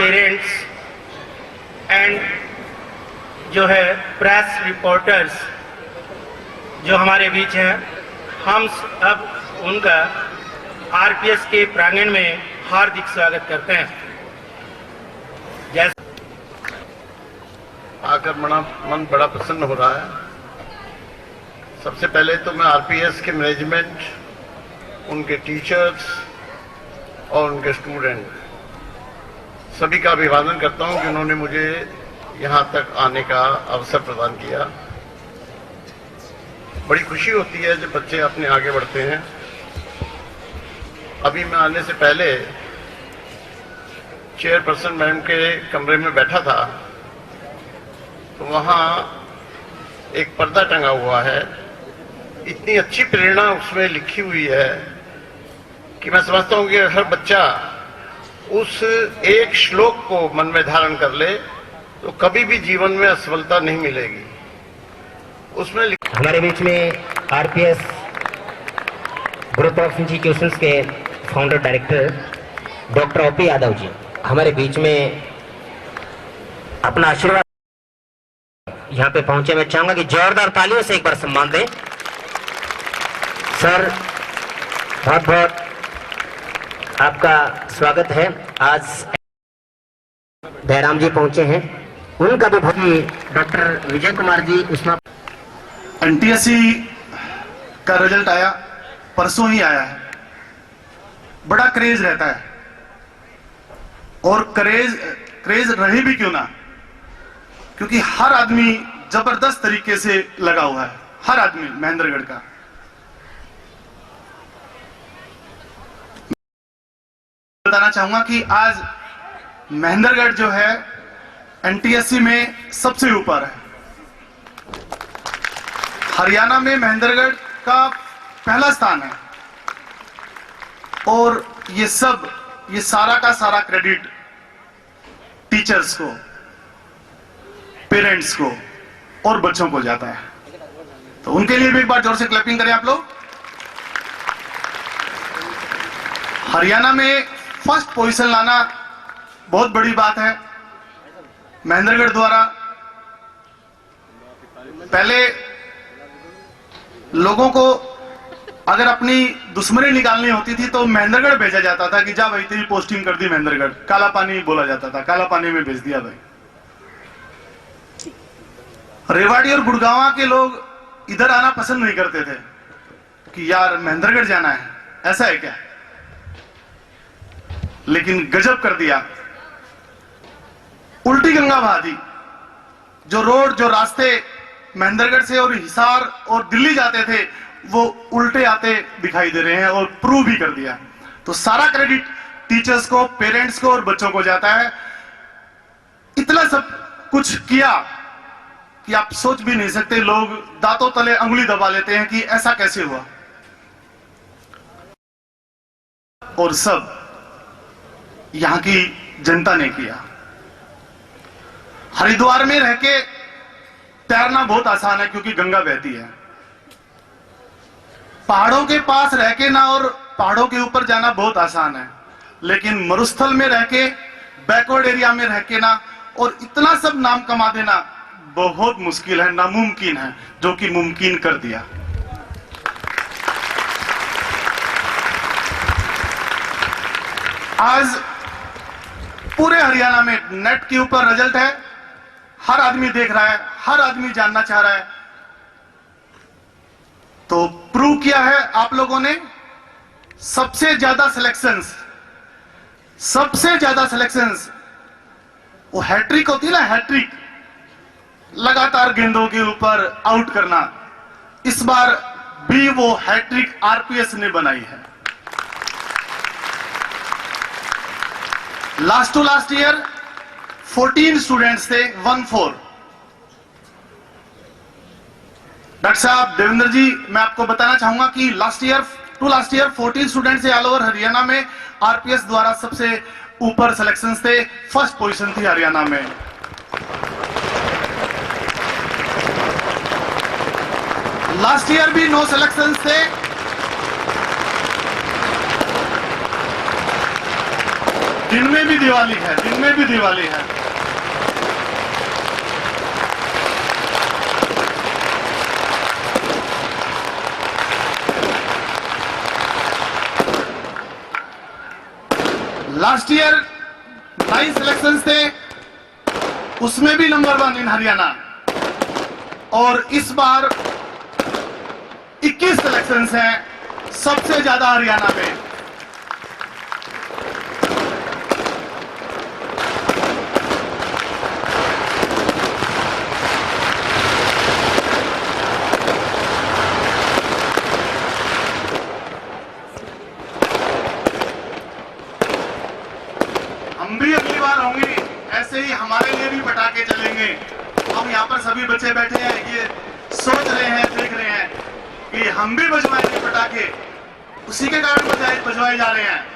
Parents and जो है press reporters जो हमारे बीच हैं, हम अब उनका आरपीएस के प्रांगण में हार्दिक स्वागत करते हैं। आकर मन बड़ा प्रसन्न हो रहा है। सबसे पहले तो मैं आरपीएस के मैनेजमेंट, उनके टीचर्स और उनके स्टूडेंट सभी का अभिवादन करता हूं कि उन्होंने मुझे यहां तक आने का अवसर प्रदान किया। बड़ी खुशी होती है जब बच्चे अपने आगे बढ़ते हैं। अभी मैं आने से पहले चेयरपर्सन मैम के कमरे में बैठा था तो वहां एक पर्दा टंगा हुआ है। इतनी अच्छी प्रेरणा उसमें लिखी हुई है कि मैं समझता हूं कि हर बच्चा उस एक श्लोक को मन में धारण कर ले तो कभी भी जीवन में असफलता नहीं मिलेगी। उसमें हमारे बीच में आरपीएस ग्रुप ऑफ इंस्टीट्यूशंस के founder director doctor OP Yadav ji हमारे बीच में अपना आशीर्वाद यहाँ पे पहुंचे। मैं चाहूंगा कि जोरदार तालियों से एक बार सम्मान दें। सर, बहुत बहुत आपका स्वागत है। आज दयाराम जी पहुंचे हैं, उनका भी बहुत डॉक्टर विजय कुमार जी उसमें एनटीएससी का रिजल्ट आया, परसों ही आया है। बड़ा क्रेज रहता है और क्रेज रहे भी क्यों ना, क्योंकि हर आदमी जबरदस्त तरीके से लगा हुआ है। हर आदमी महेंद्रगढ़ का। बताना चाहूंगा कि आज महेंद्रगढ़ जो है एनटीएससी में सबसे ऊपर है। हरियाणा में महेंद्रगढ़ का पहला स्थान है और ये सारा का सारा क्रेडिट टीचर्स को, पेरेंट्स को और बच्चों को जाता है। तो उनके लिए भी एक बार जोर से क्लैपिंग करें आप लोग। हरियाणा में फर्स्ट पोजीशन लाना बहुत बड़ी बात है महेंद्रगढ़ द्वारा। पहले लोगों को अगर अपनी दुश्मनी निकालनी होती थी तो महेंद्रगढ़ भेजा जाता था कि जा भाई तेरी पोस्टिंग कर दी महेंद्रगढ़। काला पानी बोला जाता था, काला पानी में भेज दिया भाई। रेवाड़ी और गुड़गांव के लोग इधर आना पसंद नहीं करते थे कि यार महेंद्रगढ़ जाना है, ऐसा है क्या। लेकिन गजब कर दिया, उल्टी गंगा बहा दी। जो रोड, जो रास्ते महेंद्रगढ़ से और हिसार और दिल्ली जाते थे वो उल्टे आते दिखाई दे रहे हैं और प्रूव भी कर दिया। तो सारा क्रेडिट टीचर्स को, पेरेंट्स को और बच्चों को जाता है। इतना सब कुछ किया कि आप सोच भी नहीं सकते। लोग दांतों तले अंगुली दबा लेते हैं कि ऐसा कैसे हुआ। और सब यहां की जनता ने किया। हरिद्वार में रह के तैरना बहुत आसान है क्योंकि गंगा बहती है। पहाड़ों के पास रह के ना और पहाड़ों के ऊपर जाना बहुत आसान है, लेकिन मरुस्थल में रह के, बैकवर्ड एरिया में रह के ना और इतना सब नाम कमा देना बहुत मुश्किल है, नामुमकिन है, जो कि मुमकिन कर दिया। आज पूरे हरियाणा में नेट के ऊपर रिजल्ट है। हर आदमी देख रहा है, हर आदमी जानना चाह रहा है। तो प्रूव किया है आप लोगों ने। सबसे ज्यादा सिलेक्शंस वो हैट्रिक होती है ना, हैट्रिक, लगातार गेंदों के ऊपर आउट करना। इस बार भी वो हैट्रिक आरपीएस ने बनाई है। Last to last year 14 students थे, 14। डॉक्टर साहब देवेंद्र जी, मैं आपको बताना चाहूंगा कि लास्ट ईयर 14 स्टूडेंट्स थे ऑल ओवर हरियाणा में। आरपीएस द्वारा सबसे ऊपर सिलेक्शंस थे, फर्स्ट पोजीशन थी हरियाणा में। लास्ट ईयर भी 9 सिलेक्शंस थे। दिन में भी दिवाली है, दिन में भी दिवाली है। लास्ट ईयर 9 सिलेक्शंस थे, उसमें भी नंबर 1 इन हरियाणा, और इस बार 21 सिलेक्शंस हैं, सबसे ज्यादा हरियाणा में। हम भी अगली बार होंगे, ऐसे ही हमारे लिए भी पटाखे चलेंगे। हम यहाँ पर सभी बच्चे बैठे हैं, ये सोच रहे हैं, देख रहे हैं कि हम भी बजवाएंगे पटाखे, उसी के कारण बजवाए जा रहे हैं।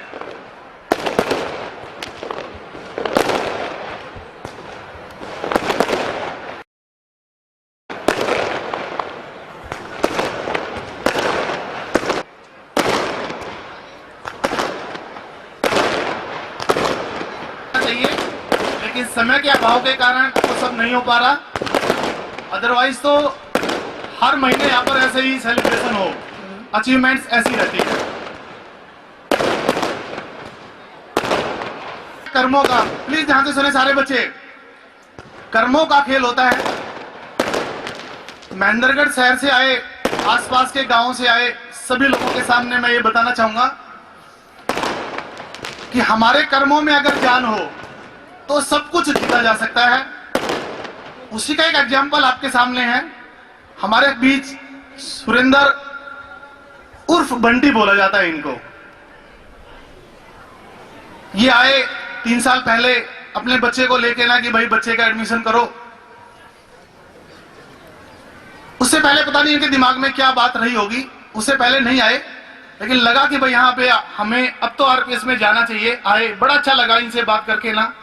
चाहिए, लेकिन समय के अभाव के कारण वो सब नहीं हो पा रहा। अदरवाइज तो हर महीने यहाँ पर ऐसे ही सेलिब्रेशन हो, अचीवमेंट्स ऐसी रहती है। कर्मों का, प्लीज ध्यान से सुने सारे बच्चे, कर्मों का खेल होता है। महेंद्रगढ़ शहर से आए, आसपास के गांवों से आए सभी लोगों के सामने मैं ये बताना चाहूंगा कि हमारे कर्मों में अगर जान हो तो सब कुछ जीता जा सकता है। उसी का एक एग्जाम्पल आपके सामने है। हमारे बीच सुरेंद्र उर्फ बंटी बोला जाता है इनको। ये आए 3 साल पहले अपने बच्चे को लेके ना कि भाई बच्चे का एडमिशन करो। उससे पहले पता नहीं इनके दिमाग में क्या बात रही होगी, उससे पहले नहीं आए, लेकिन लगा कि भाई यहाँ पे हमें अब तो आरपीएस में जाना चाहिए। आए, बड़ा अच्छा लगा इनसे बात करके ना।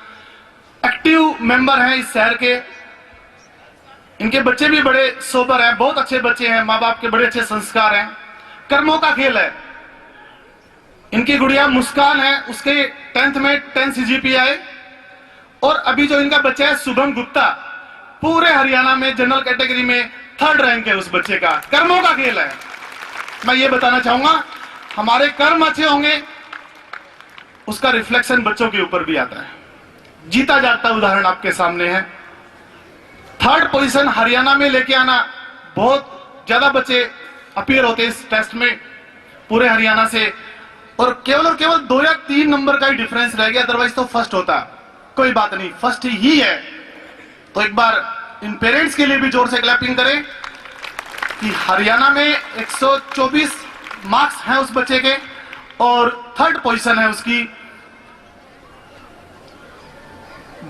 एक्टिव मेंबर हैं इस शहर के, इनके बच्चे भी बड़े सोबर हैं, बहुत अच्छे बच्चे हैं, माँ बाप के बड़े अच्छे संस्कार हैं। कर्मों का खेल है। इनकी गुड़िया मुस्कान है, उसके 10th में 10 CGPA आए, और अभी जो इनका बच्चा है शुभम गुप्ता, पूरे हरियाणा में जनरल कैटेगरी में 3rd रैंक है उस बच्चे का। कर्मों का खेल है। मैं ये बताना चाहूंगा, हमारे कर्म अच्छे होंगे, उसका रिफ्लेक्शन बच्चों के ऊपर भी आता है। जीता जाता उदाहरण आपके सामने है। 3rd पोजीशन हरियाणा में लेके आना, बहुत ज्यादा बच्चे अपीयर होते इस टेस्ट में पूरे हरियाणा से, और केवल 2 या 3 नंबर का ही डिफरेंस रह गया, अदरवाइज तो फर्स्ट होता। कोई बात नहीं, फर्स्ट ही है। तो एक बार इन पेरेंट्स के लिए भी जोर से क्लैपिंग करें कि हरियाणा में 124 मार्क्स हैं उस बच्चे के, और 3rd पोजीशन है उसकी।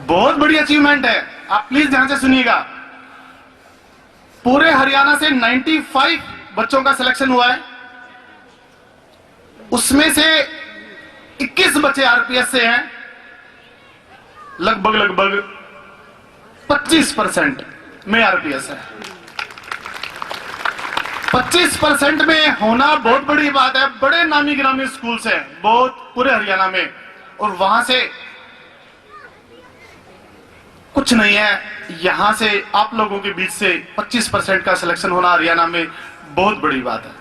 बहुत बड़ी अचीवमेंट है। आप प्लीज ध्यान से सुनिएगा। पूरे हरियाणा से 95 बच्चों का सिलेक्शन हुआ है, उसमें से 21 बच्चे आरपीएस से हैं। लगभग 25% में आरपीएस है। 25% में होना बहुत बड़ी बात है। बड़े नामी गिरामी स्कूल से बहुत पूरे हरियाणा में, और वहां से कुछ नहीं है। यहां से आप लोगों के बीच से 25% का सिलेक्शन होना हरियाणा में बहुत बड़ी बात है।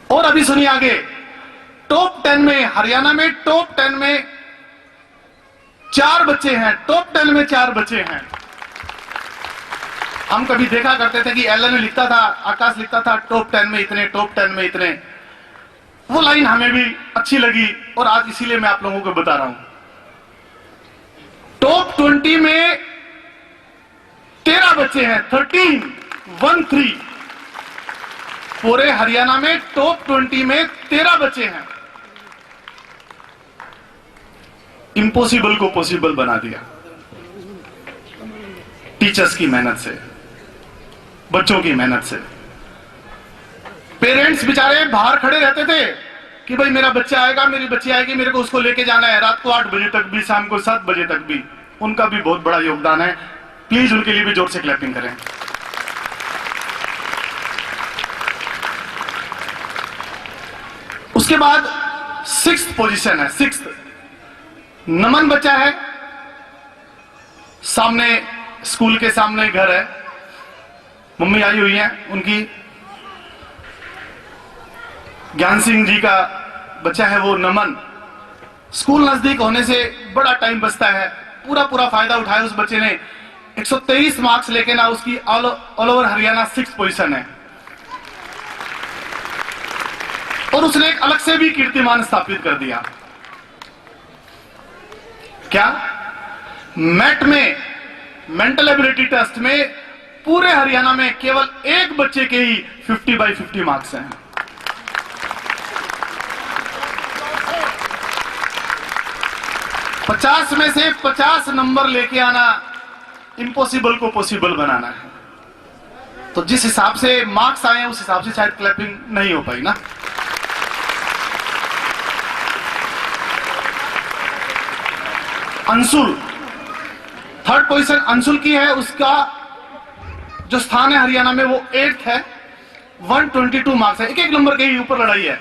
और अभी सुनिए आगे, टॉप 10 में, हरियाणा में टॉप 10 में 4 बच्चे हैं। टॉप 10 में 4 बच्चे हैं। हम कभी देखा करते थे कि एलन लिखता था, आकाश लिखता था टॉप 10 में इतने, टॉप 10 में इतने। वो लाइन हमें भी अच्छी लगी, और आज इसीलिए मैं आप लोगों को बता रहा हूं। टॉप 20 में 13 बच्चे हैं, 13 पूरे हरियाणा में टॉप 20 में 13 बच्चे हैं। इम्पॉसिबल को पॉसिबल बना दिया टीचर्स की मेहनत से, बच्चों की मेहनत से। पेरेंट्स बेचारे बाहर खड़े रहते थे कि भाई मेरा बच्चा आएगा, मेरी बच्ची आएगी, मेरे को उसको लेके जाना है, रात को 8 बजे तक भी, शाम को 7 बजे तक भी। उनका भी बहुत बड़ा योगदान है। प्लीज उनके लिए भी जोर से क्लैपिंग करें। उसके बाद 6th पोजीशन है, 6th नमन बच्चा है, सामने स्कूल के सामने घर है, मम्मी आई हुई है उनकी। ज्ञान सिंह जी का बच्चा है वो नमन। स्कूल नजदीक होने से बड़ा टाइम बचता है, पूरा पूरा फायदा उठाया उस बच्चे ने। 123 मार्क्स लेके ना उसकी all over Haryana 6th position है, और उसने एक अलग से भी कीर्तिमान स्थापित कर दिया। क्या? मैट में, मेंटल एबिलिटी टेस्ट में पूरे हरियाणा में केवल एक बच्चे के ही 50/50 मार्क्स हैं। पचास में से 50 नंबर लेके आना, इम्पॉसिबल को पॉसिबल बनाना है। तो जिस हिसाब से मार्क्स आए हैं उस हिसाब से शायद क्लैपिंग नहीं हो पाई ना। अंशुल, 3rd पोजीशन अंशुल की है। उसका जो स्थान है हरियाणा में वो 8th है, 122 मार्क्स है। एक एक नंबर के ही ऊपर लड़ाई है।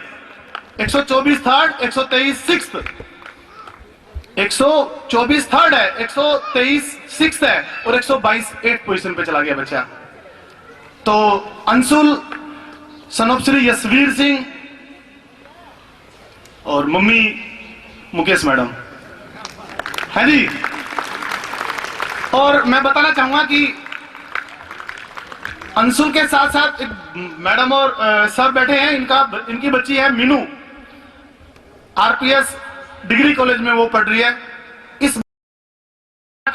124 3rd, 123 6th, 124 3rd है, 123 6th है, और 122 8th पोजीशन पे चला गया बच्चा। तो अंशुल, सनोपश्री यशवीर सिंह और मम्मी मुकेश मैडम है जी। और मैं बताना चाहूंगा कि अंशुल के साथ साथ एक मैडम और सर बैठे हैं। इनकी बच्ची है मीनू, आरपीएस डिग्री कॉलेज में वो पढ़ रही है।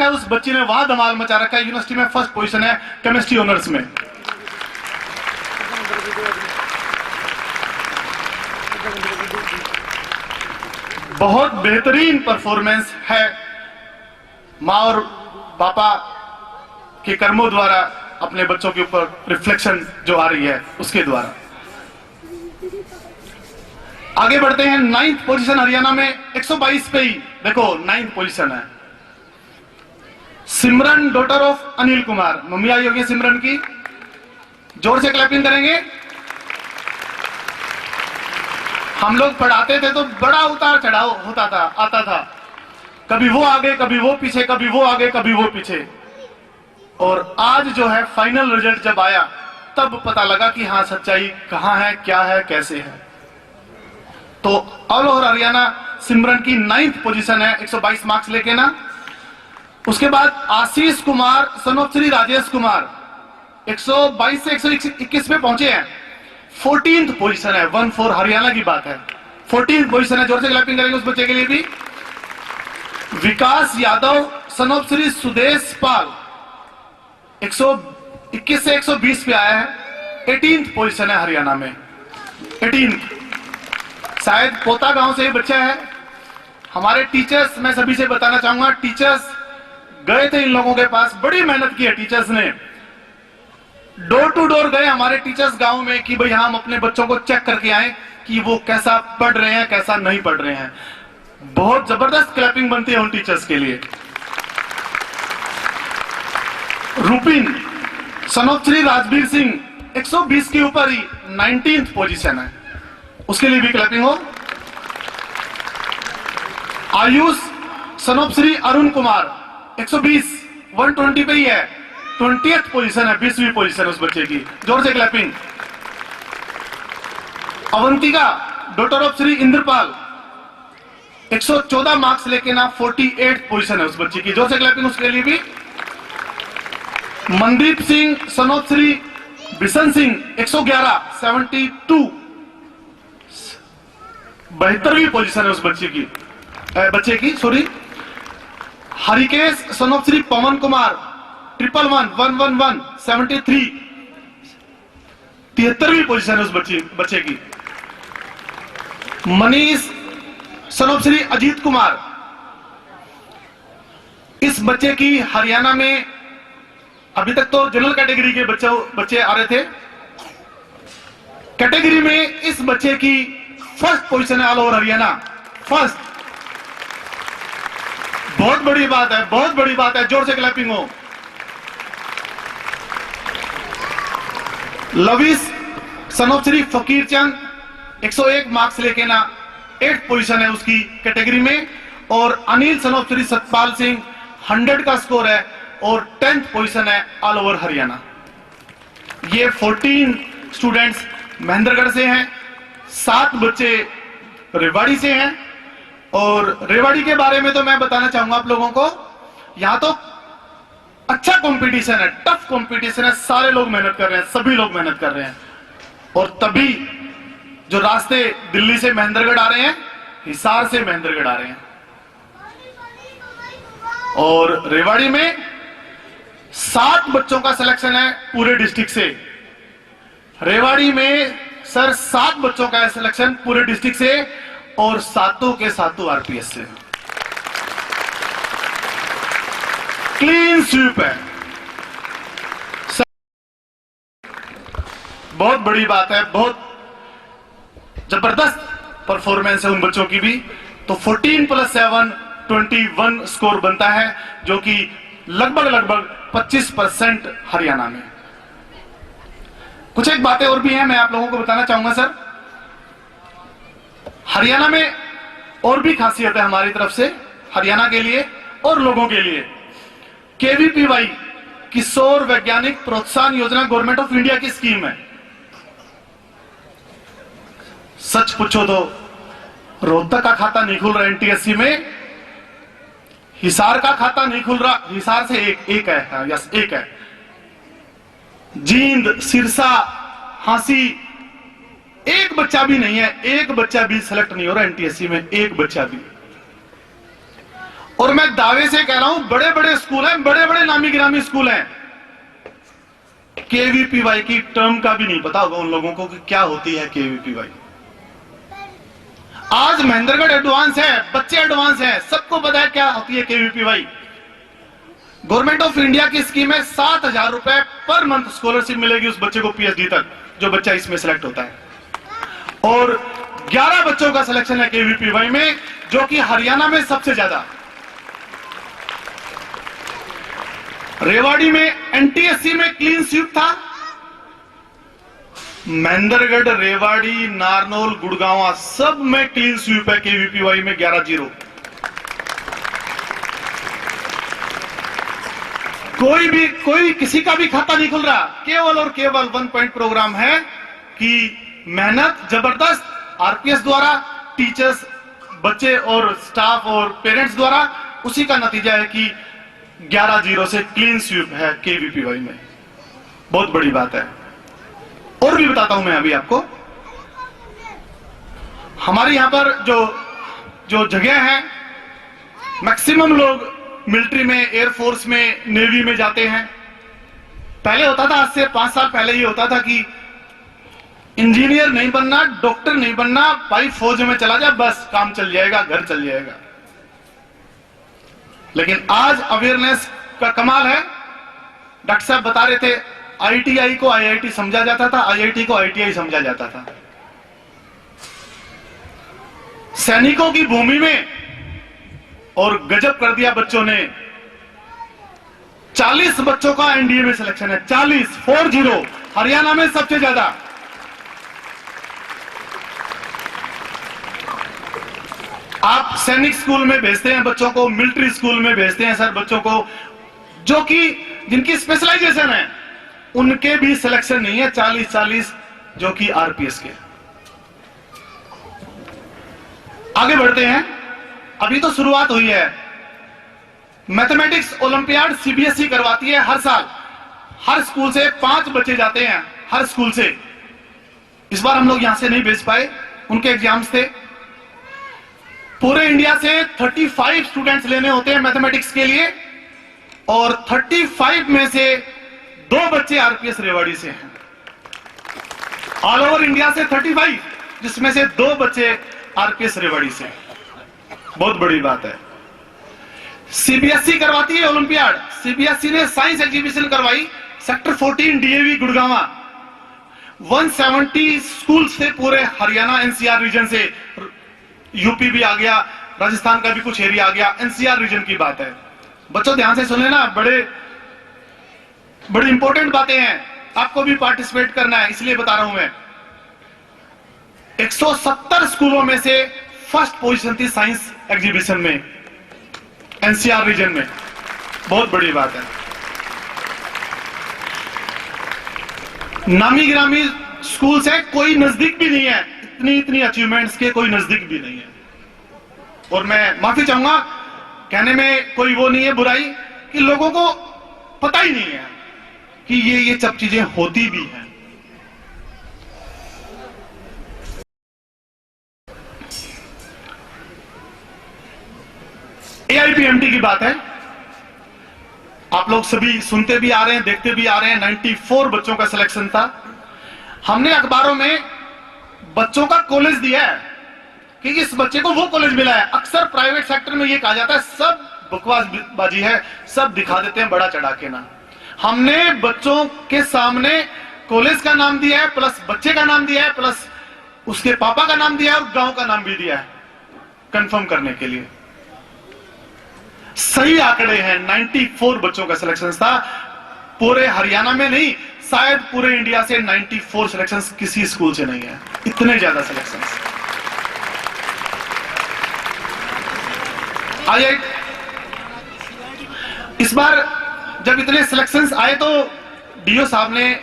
उस बच्ची ने वहां धमाल मचा रखा है। यूनिवर्सिटी में 1st पोजीशन है केमिस्ट्री ऑनर्स में। बहुत बेहतरीन परफॉर्मेंस है। माँ और पापा के कर्मों द्वारा अपने बच्चों के ऊपर रिफ्लेक्शन जो आ रही है उसके द्वारा। आगे बढ़ते हैं। 9th पोजीशन हरियाणा में 122 पे ही देखो 9th पोजीशन है। Simran, daughter of Anil Kumar, mummy आई होगी सिमरन की, जोर से क्लैपिंग करेंगे। हम लोग पढ़ाते थे तो बड़ा उतार चढ़ाव होता था, आता था। कभी वो आगे, कभी वो पीछे, कभी वो आगे, कभी वो पीछे। और आज जो है फाइनल रिजल्ट जब आया तब पता लगा कि हाँ सच्चाई कहां है, क्या है, कैसे है। तो ऑल ओवर हरियाणा सिमरन की 9th पोजीशन है, 122 मार्क्स लेके ना। उसके बाद आशीष कुमार, सन ऑफ श्री राजेश कुमार, 122 से 121 पे पहुंचे हैं। 14th पोजीशन है, 14 हरियाणा की बात है। 14th पोजीशन है। जोर से क्लैपिंग करेंगे उस बच्चे के लिए भी। विकास यादव, सन ऑफ श्री सुदेश पाल, 121 से 120 पे आया है। 18th पोजीशन है हरियाणा में। 18th, शायद पोता गांव से ही बच्चा है। हमारे टीचर्स, मैं सभी से बताना चाहूंगा, टीचर्स गए थे इन लोगों के पास, बड़ी मेहनत की है टीचर्स ने। डोर टू डोर गए हमारे टीचर्स गांव में कि भाई हम अपने बच्चों को चेक करके आए कि वो कैसा पढ़ रहे हैं, कैसा नहीं पढ़ रहे हैं। बहुत जबरदस्त क्लैपिंग बनती है उन टीचर्स के लिए। रूपिन, सन ऑफ श्री राजवीर सिंह, 120 के ऊपर ही 19th पोजीशन है, उसके लिए भी क्लैपिंग हो। आयुष, सन ऑफ श्री अरुण कुमार, 120, 120 पे ही है, 20th पोजीशन है, 20वीं पोजीशन है उस बच्चे की। जोर से clapping. Avantika, daughter of Shri Indrapal, 114 marks लेके ना 48th पोजीशन है उस बच्चे की। जोर से क्लैपिंग उसके लिए भी। मनदीप सिंह, सन ऑफ श्री बिशन सिंह, 111, 72, 72वीं पोजीशन है उस बच्चे की sorry. Harikesh, son of Shri Pawan Kumar, 111, 111, 73, 73वीं पोजीशन है उस बच्चे की। मनीष, सन ऑफ श्री अजीत कुमार, इस बच्चे की हरियाणा में अभी तक तो जनरल कैटेगरी के बच्चे आ रहे थे। कैटेगरी में इस बच्चे की 1st पोजीशन है ऑल ओवर हरियाणा, 1st। बहुत बड़ी बात है, बहुत बड़ी बात है। जोर से क्लैपिंग हो। लविस, सन ऑफ श्री फकीर चंद, 101 मार्क्स लेके ना 8th पोजीशन है उसकी कैटेगरी में। और अनिल सन ऑफ श्री सतपाल सिंह 100 का स्कोर है और 10th पोजीशन है ऑल ओवर हरियाणा। ये 14 स्टूडेंट्स महेंद्रगढ़ से हैं, 7 बच्चे रेवाड़ी से हैं। और रेवाड़ी के बारे में तो मैं बताना चाहूंगा आप लोगों को, यहां तो अच्छा कंपटीशन है, टफ कंपटीशन है, सारे लोग मेहनत कर रहे हैं, सभी लोग मेहनत कर रहे हैं। और तभी जो रास्ते दिल्ली से महेंद्रगढ़ आ रहे हैं, हिसार से महेंद्रगढ़ आ रहे हैं। और रेवाड़ी में 7 बच्चों का सिलेक्शन है पूरे डिस्ट्रिक्ट से। रेवाड़ी में सर 7 बच्चों का है सिलेक्शन पूरे डिस्ट्रिक्ट से और 7 के 7 आरपीएस से। क्लीन स्वीप है, बहुत बड़ी बात है, बहुत जबरदस्त परफॉर्मेंस है उन बच्चों की भी। तो 14 + 7 21 स्कोर बनता है, जो कि लगभग 25% हरियाणा में। कुछ एक बातें और भी हैं, मैं आप लोगों को बताना चाहूंगा सर। हरियाणा में और भी खासियत है हमारी तरफ से, हरियाणा के लिए और लोगों के लिए। केवीपीवाई किशोर वैज्ञानिक प्रोत्साहन योजना गवर्नमेंट ऑफ इंडिया की स्कीम है। सच पूछो तो रोहतक का खाता नहीं खुल रहा एनटीएससी में, हिसार का खाता नहीं खुल रहा, हिसार से एक है, यस एक है। जींद, सिरसा, हांसी, एक बच्चा भी नहीं है, एक बच्चा भी सिलेक्ट नहीं हो रहा एनटीएससी में, एक बच्चा भी। और मैं दावे से कह रहा हूं, बड़े बड़े स्कूल हैं, बड़े बड़े नामी गिरामी स्कूल हैं, केवीपीवाई की टर्म का भी नहीं पता होगा उन लोगों को कि क्या होती है केवीपीवाई। आज महेंद्रगढ़ एडवांस है, बच्चे एडवांस हैं, सबको पता है क्या होती है केवीपीवाई। गवर्नमेंट ऑफ इंडिया की स्कीम है, 7,000 रुपए पर मंथ स्कॉलरशिप मिलेगी उस बच्चे को पीएचडी तक, जो बच्चा इसमें सिलेक्ट होता है। और 11 बच्चों का सिलेक्शन है केवीपीवाई में, जो कि हरियाणा में सबसे ज्यादा। रेवाड़ी में एनटीएससी में क्लीन स्वीप था, महेंद्रगढ़, रेवाड़ी, नारनौल, गुड़गांव सब में क्लीन स्वीप है केवीपीवाई में 11-0। कोई किसी का भी खाता नहीं खुल रहा, केवल और केवल 1 पॉइंट प्रोग्राम है कि मेहनत जबरदस्त आरपीएस द्वारा, टीचर्स, बच्चे और स्टाफ और पेरेंट्स द्वारा, उसी का नतीजा है कि 11-0 से क्लीन स्वीप है केवीपीवाई में। बहुत बड़ी बात है। और भी बताता हूं मैं अभी आपको, हमारे यहां पर जो जगह है, मैक्सिमम लोग मिलिट्री में, एयरफोर्स में, नेवी में जाते हैं। पहले होता था, आज से 5 साल पहले ये होता था कि इंजीनियर नहीं बनना, डॉक्टर नहीं बनना, भाई फौज में चला जा, बस काम चल जाएगा, घर चल जाएगा। लेकिन आज अवेयरनेस का कमाल है। डॉक्टर साहब बता रहे थे, आईटीआई को आईआईटी समझा जाता था, आईआईटी को आईटीआई समझा जाता था। सैनिकों की भूमि में और गजब कर दिया बच्चों ने। 40 बच्चों का एनडीए में सिलेक्शन है, 40 हरियाणा में सबसे ज्यादा। आप सैनिक स्कूल में भेजते हैं बच्चों को, मिलिट्री स्कूल में भेजते हैं सर बच्चों को, जो कि जिनकी स्पेशलाइजेशन है, उनके भी सिलेक्शन नहीं है 40 जो कि आरपीएस के। आगे बढ़ते हैं, अभी तो शुरुआत हुई है। मैथमेटिक्स ओलंपियाड सीबीएसई करवाती है हर साल, हर स्कूल से 5 बच्चे जाते हैं, हर स्कूल से। इस बार हम लोग यहां से नहीं भेज पाए, उनके एग्जाम्स थे। पूरे इंडिया से 35 स्टूडेंट्स लेने होते हैं मैथमेटिक्स के लिए, और 35 में से 2 बच्चे आरपीएस रेवाड़ी से हैं। ऑल ओवर इंडिया से 35, जिसमें से 2 बच्चे आरपीएस रेवाड़ी से। बहुत बड़ी बात है। सीबीएसई करवाती है ओलंपियाड। सीबीएसई ने साइंस एग्जीबिशन करवाई सेक्टर 14 डीएवी गुड़गांव। 170 स्कूल्स थे पूरे हरियाणा एनसीआर रीजन से, यूपी भी आ गया, राजस्थान का भी कुछ एरिया आ गया, एनसीआर रीजन की बात है। बच्चों ध्यान से सुने ना, बड़ी इंपॉर्टेंट बातें हैं, आपको भी पार्टिसिपेट करना है, इसलिए बता रहा हूं मैं। 170 स्कूलों में से फर्स्ट पोजीशन थी साइंस एग्जीबिशन में एनसीआर रीजन में, बहुत बड़ी बात है। नामी गिरामी स्कूल्स है, कोई नजदीक भी नहीं है, इतनी अचीवमेंट्स के कोई नजदीक भी नहीं है। और मैं माफी चाहूंगा, कहने में कोई वो नहीं है बुराई, कि लोगों को पता ही नहीं है कि ये सब चीजें होती भी हैं। AIPMT की बात है, आप लोग सभी सुनते भी आ रहे हैं, देखते भी आ रहे हैं। 94 बच्चों का सिलेक्शन था। हमने अखबारों में बच्चों का कॉलेज दिया है कि इस बच्चे को वो कॉलेज मिला है। अक्सर प्राइवेट सेक्टर में ये कहा जाता है सब बकवासबाजी है, सब दिखा देते हैं बड़ा चढ़ा के ना। हमने बच्चों के सामने कॉलेज का नाम दिया है, प्लस बच्चे का नाम दिया है, प्लस उसके पापा का नाम दिया है और गांव का नाम भी दिया है, कंफर्म करने के लिए। सही आंकड़े हैं, 94 बच्चों का सिलेक्शन था। पूरे हरियाणा में नहीं, शायद पूरे इंडिया से 94 सिलेक्शंस किसी स्कूल से नहीं है, इतने ज्यादा सिलेक्शंस। आइए, इस बार जब इतने सिलेक्शंस आए तो डीओ साहब ने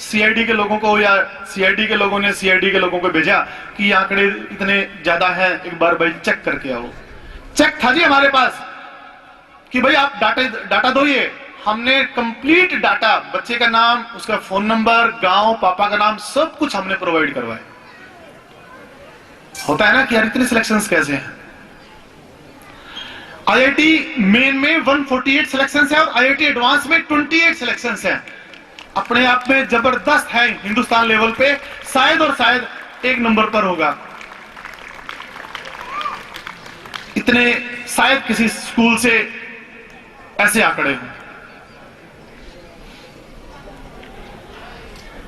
सीआईडी के लोगों को या सीआईडी के लोगों ने सीआईडी के लोगों को भेजा कि ये आंकड़े इतने ज्यादा हैं, एक बार भाई चेक करके आओ। चेक था जी हमारे पास कि भाई आप डाटा दो। ये हमने कंप्लीट डाटा, बच्चे का नाम, उसका फोन नंबर, गांव, पापा का नाम, सब कुछ हमने प्रोवाइड करवाया। होता है ना कि यार इतने सिलेक्शंस कैसे हैं। आईआईटी मेन में 148 सिलेक्शंस है और आईआईटी एडवांस में 28 सिलेक्शंस हैं। अपने आप में जबरदस्त है, हिंदुस्तान लेवल पे शायद और शायद एक नंबर पर होगा। इतने शायद किसी स्कूल से ऐसे आंकड़े हों।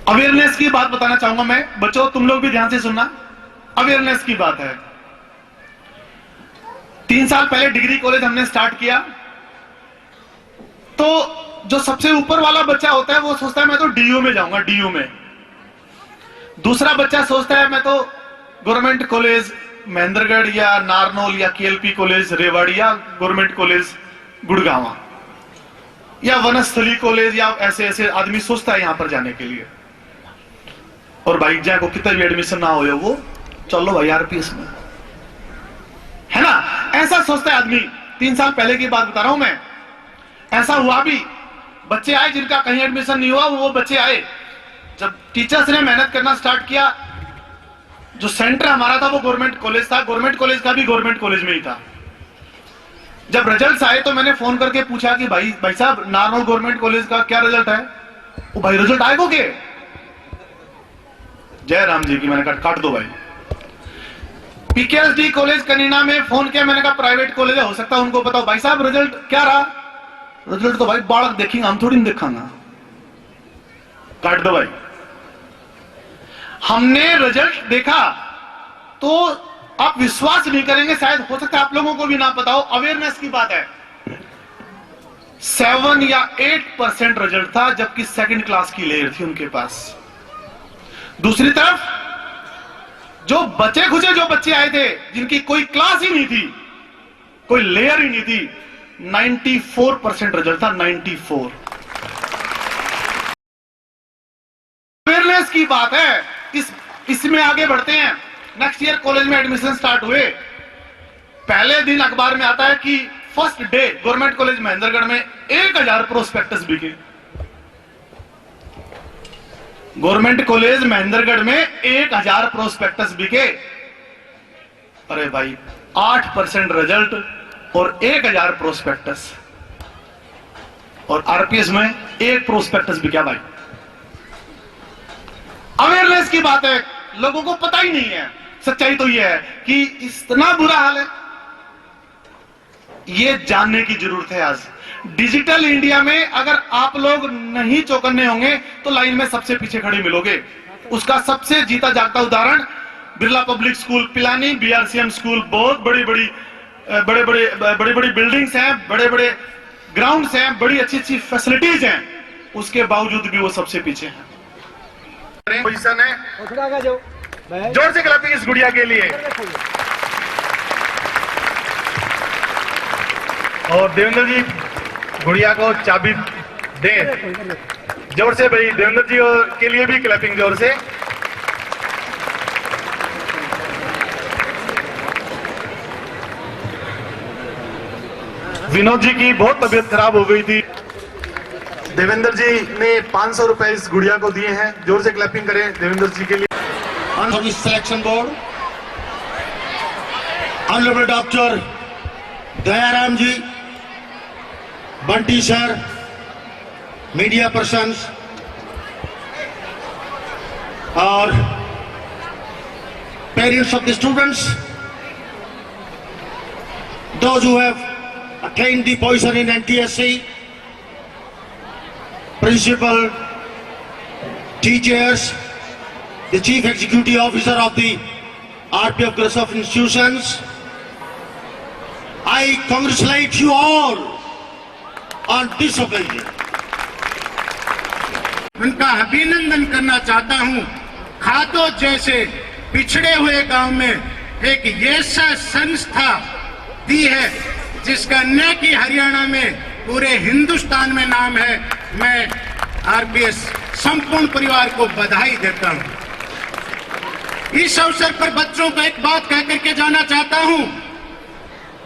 अवेयरनेस की बात बताना चाहूंगा मैं, बच्चों तुम लोग भी ध्यान से सुनना। अवेयरनेस की बात है, 3 साल पहले डिग्री कॉलेज हमने स्टार्ट किया तो जो सबसे ऊपर वाला बच्चा होता है वो सोचता है मैं तो डीयू में जाऊंगा, डीयू में। दूसरा बच्चा सोचता है मैं तो गवर्नमेंट कॉलेज महेंद्रगढ़ या नारनौल या केएलपी कॉलेज रेवाड़ी या गवर्नमेंट कॉलेज गुड़गांव या वनस्थली कॉलेज या ऐसे ऐसे आदमी सोचता है यहां पर जाने के लिए। और भाई जाए को कितना भी एडमिशन ना हो वो चलो भाई आरपीएस में, है ना, ऐसा सोचता है आदमी। 3 साल पहले की बात बता रहा हूं मैं, ऐसा हुआ भी। बच्चे आए जिनका कहीं एडमिशन नहीं हुआ, वो बच्चे आए। जब टीचर्स ने मेहनत करना स्टार्ट किया, जो सेंटर हमारा था वो गवर्नमेंट कॉलेज था, गवर्नमेंट कॉलेज का भी गवर्नमेंट कॉलेज में ही था। जब रिजल्ट्स आए तो मैंने फोन करके पूछा कि भाई साहब नारनौल गवर्नमेंट कॉलेज का क्या रिजल्ट है? वो भाई रिजल्ट आएगा के? जय राम जी की। मैंने कहा काट दो भाई। पीकेएसडी कॉलेज कनीना में फोन किया, मैंने कहा प्राइवेट कॉलेज है, हो सकता है उनको बताओ। भाई साहब रिजल्ट क्या रहा? रिजल्ट तो भाई बालक देखेंगे, हम थोड़ी नहीं देखांगा। काट दो भाई। हमने रिजल्ट देखा तो आप विश्वास नहीं करेंगे, शायद हो सकता है आप लोगों को भी ना पता हो। अवेयरनेस की बात है, 7 या 8% रिजल्ट था, जबकि सेकंड क्लास की लेयर थी उनके पास। दूसरी तरफ जो बचे खुचे जो बच्चे आए थे जिनकी कोई क्लास ही नहीं थी, कोई लेयर ही नहीं थी, 94% रिजल्ट था। 94। अवेयरनेस की बात है। इसमें आगे बढ़ते हैं। नेक्स्ट ईयर कॉलेज में एडमिशन स्टार्ट हुए, पहले दिन अखबार में आता है कि first day government college Mahendragarh में 1000 प्रोस्पेक्टस बिके। गवर्नमेंट कॉलेज महेंद्रगढ़ में 1000 प्रोस्पेक्टस बिके। अरे भाई 8% रिजल्ट और 1000 प्रोस्पेक्टस, और आरपीएस में 1 प्रोस्पेक्टस बिका भाई। अवेयरनेस की बात है, लोगों को पता ही नहीं है। सच्चाई तो यह है कि इतना बुरा हाल है, यह जानने की जरूरत है। आज डिजिटल इंडिया में अगर आप लोग नहीं चौकन्ने होंगे तो लाइन में सबसे पीछे खड़े मिलोगे। उसका सबसे जीता जागता उदाहरण Birla public school Pilani, BRCM school, बहुत बड़ी बड़ी बिल्डिंग्स हैं, बड़े बड़े ग्राउंड्स हैं, बड़ी अच्छी अच्छी फैसिलिटीज हैं, उसके बावजूद भी वो सबसे पीछे हैं। पोजीशन है, जोर से क्लैपिंग इस गुड़िया के लिए। और देवेंद्र जी गुड़िया को चाबी दें। जोर से भाई, देवेंद्र जी और के लिए भी क्लैपिंग जोर से। विनोद जी की बहुत तबीयत खराब हो गई थी। देवेंद्र जी ने 500 रुपए इस गुड़िया को दिए हैं। जोर से क्लैपिंग करें देवेंद्र जी के लिए। On service selection board, Honorable Dr. Dayaram ji, Bunty sir, media persons, और parents of the students, those who have attained the position in NTSC, principal, teachers, the Chief Executive Officer of the RPF Group of Institutions, I congratulate you all on this occasion. उनका अभिनंदन करना चाहता हूं। खातो जैसे पिछड़े हुए गांव में एक ऐसा संस्था दी है जिसका न कि हरियाणा में पूरे हिंदुस्तान में नाम है। मैं आरपीएस संपूर्ण परिवार को बधाई देता हूं। इस अवसर पर बच्चों को एक बात कह करके जाना चाहता हूं।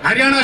हरियाणा